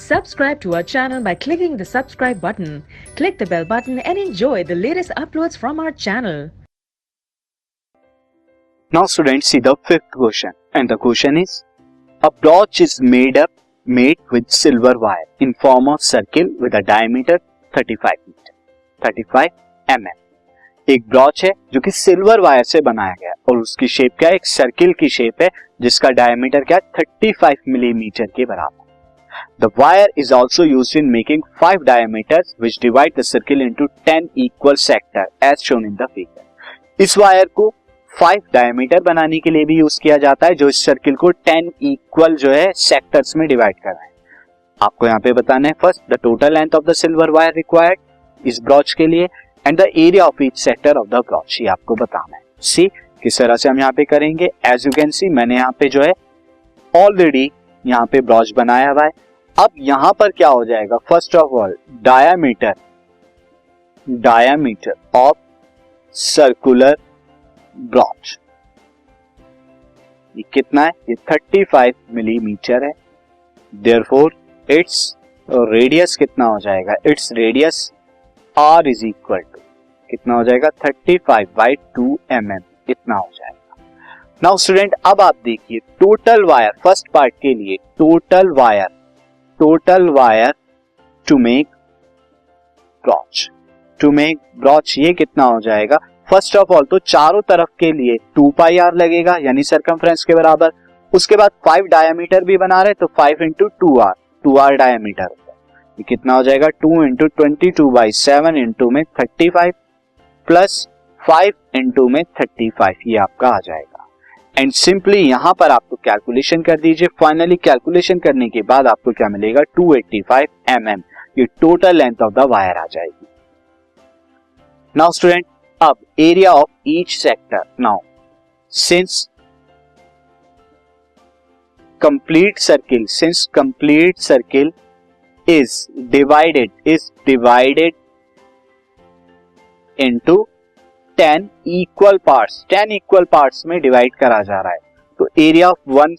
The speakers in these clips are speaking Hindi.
Subscribe to our channel by clicking the subscribe button. Click the bell button and enjoy the latest uploads from our channel. Now students, see the fifth question, and the question is: a brooch is made with silver wire in form of circle with a diameter 35 mm. एक ब्रॉच है जो कि सिल्वर वायर से बनाया गया है और उसकी शेप क्या है, एक सर्किल की शेप है जिसका डायमीटर क्या है, 35 मिलीमीटर के बराबर. The wire is also used in making 5 diameters which divide the circle into 10 equal sector as shown in the figure. इस वायर को 5 डायमीटर बनाने के लिए भी यूज किया जाता है जो इस सर्किल को 10 इक्वल जो है सेक्टर्स में डिवाइड कर रहा है. आपको यहाँ पे बताना है first the total length of the silver wire required इस ब्रॉच के लिए and the area of each sector of the brooch, ये आपको बताना है. सी किस तरह से हम यहाँ पे करेंगे. एज यू कैन सी मैंने यहाँ पे जो है ऑलरेडी यहाँ पे ब्रॉच बनाया हुआ है. अब यहाँ पर क्या हो जाएगा, first of all diameter of circular brooch ये कितना है, ये 35 मिलीमीटर है. देयरफॉर इट्स रेडियस कितना हो जाएगा, it's radius R is equal to कितना हो जाएगा, 35/2 mm इतना हो जाएगा. नाउ स्टूडेंट अब आप देखिए टोटल वायर फर्स्ट पार्ट के लिए total wire to make brooch ये कितना हो जाएगा. फर्स्ट ऑफ ऑल तो चारों तरफ के लिए 2πr लगेगा यानी सरकमफ्रेंस के बराबर. उसके बाद 5 डायमीटर भी बना रहे तो 5 इंटू 2r डायमीटर होगा. ये कितना हो जाएगा, 2 इंटू 22/7 इंटू में 35 प्लस 5 इंटू में 35 ये आपका आ जाएगा. एंड सिंपली यहां पर आपको कैलकुलेशन कर दीजिए. फाइनली कैलकुलेशन करने के बाद आपको क्या मिलेगा, 285 mm ये total length of the wire आ जाएगी. नाउ स्टूडेंट अब area of each sector. Now since complete circle is divided into 10 equal parts. 10 equal parts में डिवाइड करा जा रहा है तो एरिया ऑफ वन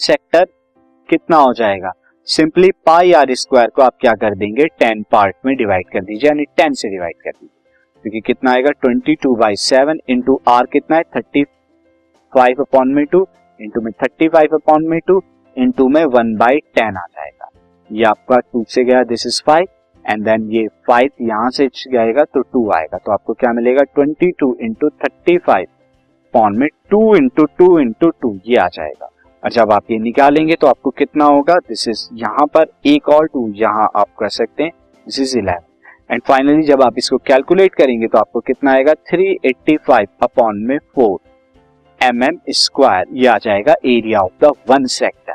सेक्टर कितना हो जाएगा. सिंपली पाई आर स्क्वायर को आप क्या कर देंगे, 10 पार्ट में डिवाइड कर दीजिए यानी 10 से डिवाइड कर दीजिए क्योंकि कितना आएगा 22/7 इंटू आर कितना है 35/2 इंटू में 35/2 इंटू में 1/10 आ जाएगा. ये आपका 2 से गया, दिस इज 5 एंड देन ये 5 यहां से जाएगा तो 2 आएगा. तो आपको क्या मिलेगा, 22 इंटू 35 पॉन में 2 इंटू 2 इंटू 2 ये आ जाएगा. और जब आप ये निकालेंगे तो आपको कितना होगा, दिस इज यहाँ पर एक और 2 यहाँ आप कर सकते हैं, दिस इज 11. एंड फाइनली जब आप इसको कैलकुलेट करेंगे तो आपको कितना आएगा, 385/4 mm स्क्वायर ये आ जाएगा area of the one sector.